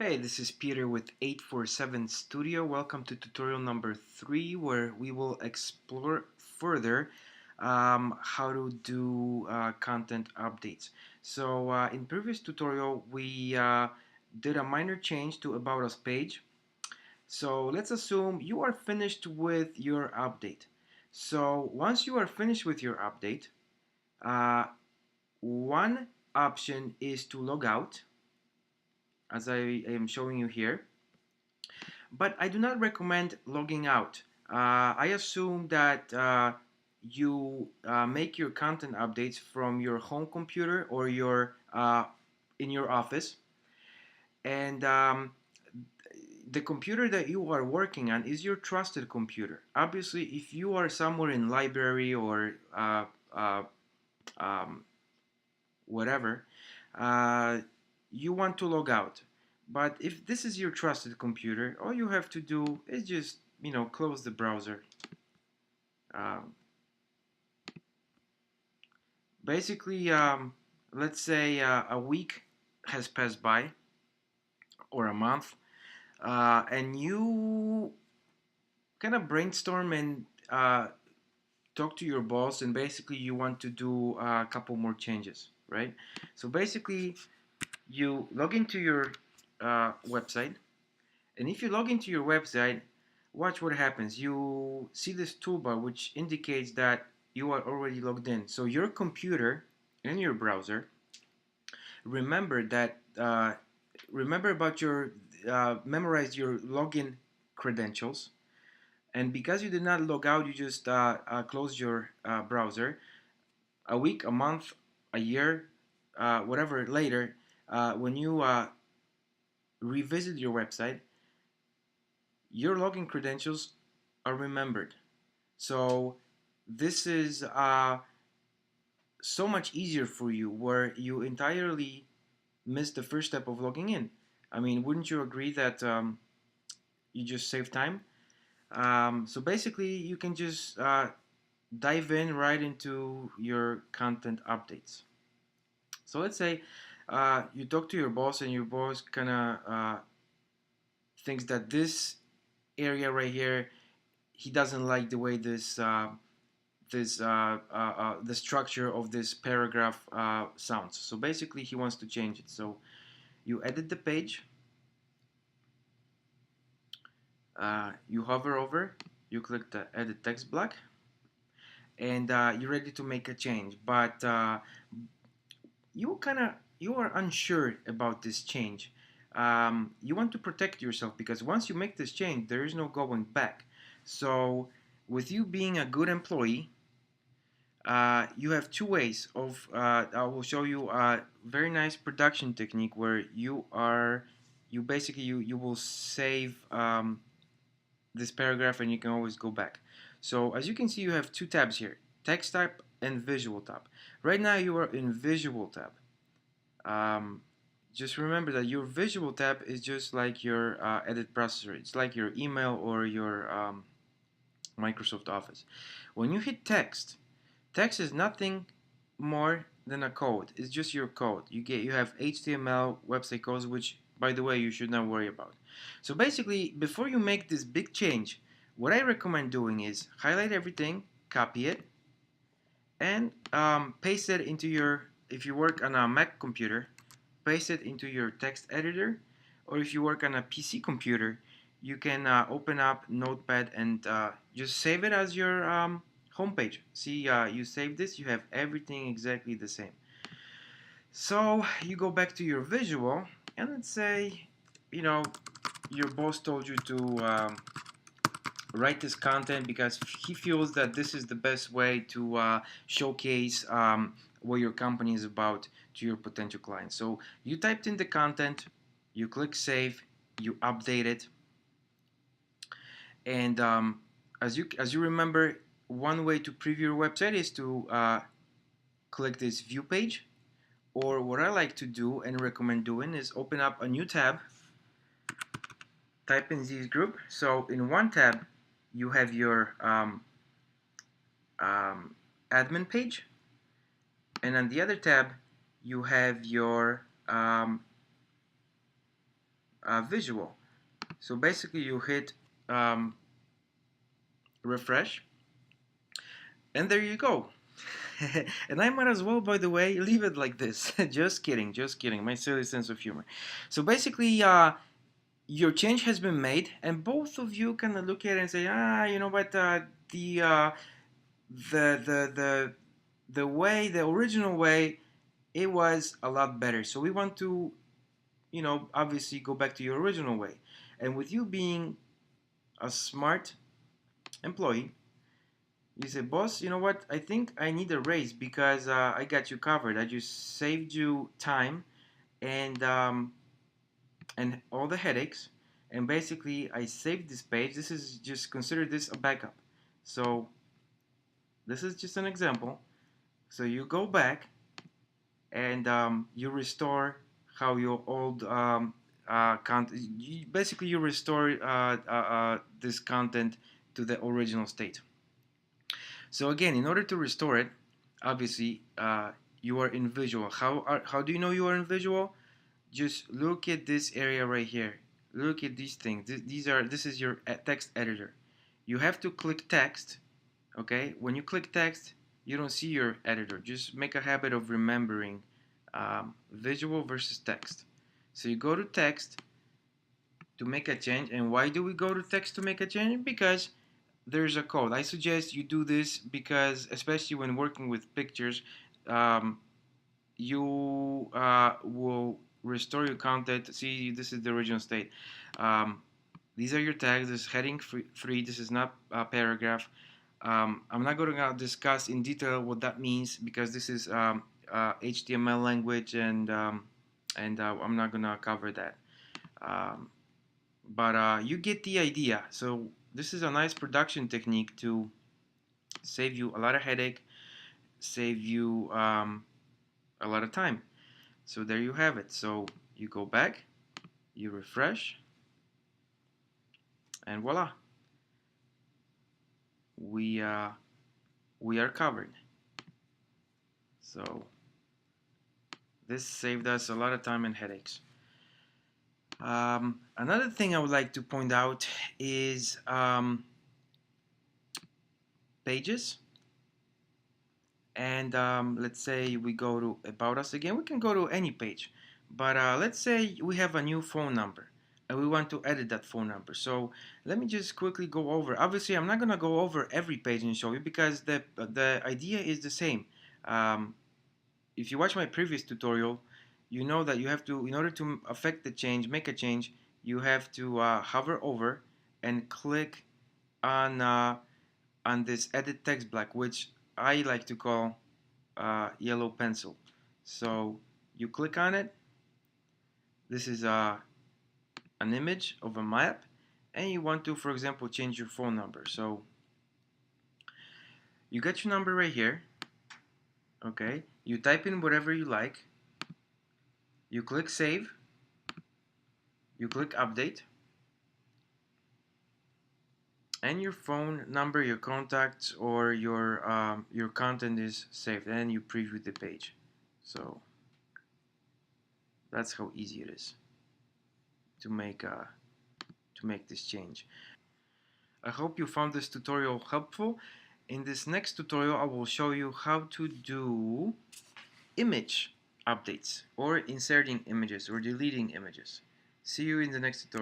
Hey, this is Peter with 847 Studio. Welcome to tutorial number 3, where we will explore further how to do content updates. So in previous tutorial, we did a minor change to About Us page. So let's assume you are finished with your update. So once you are finished with your update, uh, one option is to log out, as I am showing you here. But I do not recommend logging out. I assume that you make your content updates from your home computer or your in your office, and the computer that you are working on is your trusted computer. Obviously, if you are somewhere in library or uh, um, whatever, uh, you want to log out. But if this is your trusted computer, all you have to do is just, close the browser. Um, Basically, let's say a week has passed by or a month, and you kind of brainstorm and talk to your boss, and basically you want to do a couple more changes, right? So basically, you log into your website. And if you log into your website, watch what happens. You see this toolbar which indicates that you are already logged in. So your computer and your browser remember that remember about your memorize your login credentials. And because you did not log out, you just close your browser. A week, a month, a year, whatever later, when you revisit your website, your login credentials are remembered. So this is so much easier for you, where you entirely miss the first step of logging in. I mean, wouldn't you agree that you just save time? So basically, you can just dive in right into your content updates. So let's say you talk to your boss, and your boss kind of thinks that this area right here, he doesn't like the way the structure of this paragraph sounds. So basically, he wants to change it. So you edit the page, you hover over, you click the edit text block, and you're ready to make a change. But you are unsure about this change. You want to protect yourself, because once you make this change, there is no going back. So with you being a good employee, you have two ways of I will show you a very nice production technique where you basically you will save this paragraph, and you can always go back. So as you can see, you have two tabs here: text tab and visual tab. Right now you are in visual tab. um, just remember that your visual tab is just like your edit processor. It's like your email or your Microsoft Office. When you hit text, text is nothing more than a code. It's just your code. You have HTML website codes, which, by the way, you should not worry about. So basically, before you make this big change, what I recommend doing is highlight everything, copy it, and paste it into your. If you work on a Mac computer, paste it into your text editor, or if you work on a PC computer, you can open up Notepad and just save it as your homepage. See, you save this, you have everything exactly the same. So you go back to your visual, and let's say, you know, your boss told you to write this content because he feels that this is the best way to showcase what your company is about to your potential clients. So you typed in the content, you click save, you update it, and as you remember, one way to preview your website is to click this view page. Or what I like to do and recommend doing is open up a new tab, type in this group. So in one tab, you have your um, admin page, and on the other tab, you have your visual. So basically you hit um, refresh, and there you go. And I might as well, by the way, leave it like this. Just kidding, just kidding. My silly sense of humor. So basically, your change has been made, and both of you kind of look at it and say, you know what, the the the way, the original way, it was a lot better. So we want to, obviously go back to your original way. And with you being a smart employee, you say, boss, you know what? I think I need a raise because I got you covered. I just saved you time and all the headaches. And basically, I saved this page. This is just consider this a backup. So this is just an example. So you go back and you restore how your old content. Basically, you restore this content to the original state. So again, in order to restore it, obviously you are in visual. How do you know you are in visual? Just look at this area right here. Look at these things. This is your text editor. You have to click text. Okay, when you click text, you don't see your editor. Just make a habit of remembering visual versus text. So you go to text to make a change. And why do we go to text to make a change? Because there's a code. I suggest you do this because, especially when working with pictures, um, you will restore your content. See, this is the original state. Um, these are your tags. This is heading three. This is not a paragraph. I'm not going to discuss in detail what that means because this is HTML language, and I'm not going to cover that. Um, but you get the idea. So this is a nice production technique to save you a lot of headache, save you a lot of time. So there you have it. So you go back, you refresh, and voila, we uh, we are covered. So this saved us a lot of time and headaches. Another thing I would like to point out is pages. And let's say we go to About Us again. We can go to any page. But let's say we have a new phone number and we want to edit that phone number. So let me just quickly go over. Obviously, I'm not going to go over every page and show you because the idea is the same. Um, if you watch my previous tutorial, you know that you have to, in order to affect the change, make a change, you have to hover over and click on this edit text block, which I like to call yellow pencil. So you click on it. This is an image of a map, and you want to, for example, change your phone number. So you get your number right here. Okay, you type in whatever you like. You click save. You click update, and your phone number, your contacts, or your content is saved. And you preview the page. So that's how easy it is to make this change. I hope you found this tutorial helpful. In this next tutorial, I will show you how to do image updates or inserting images or deleting images. See you in the next tutorial.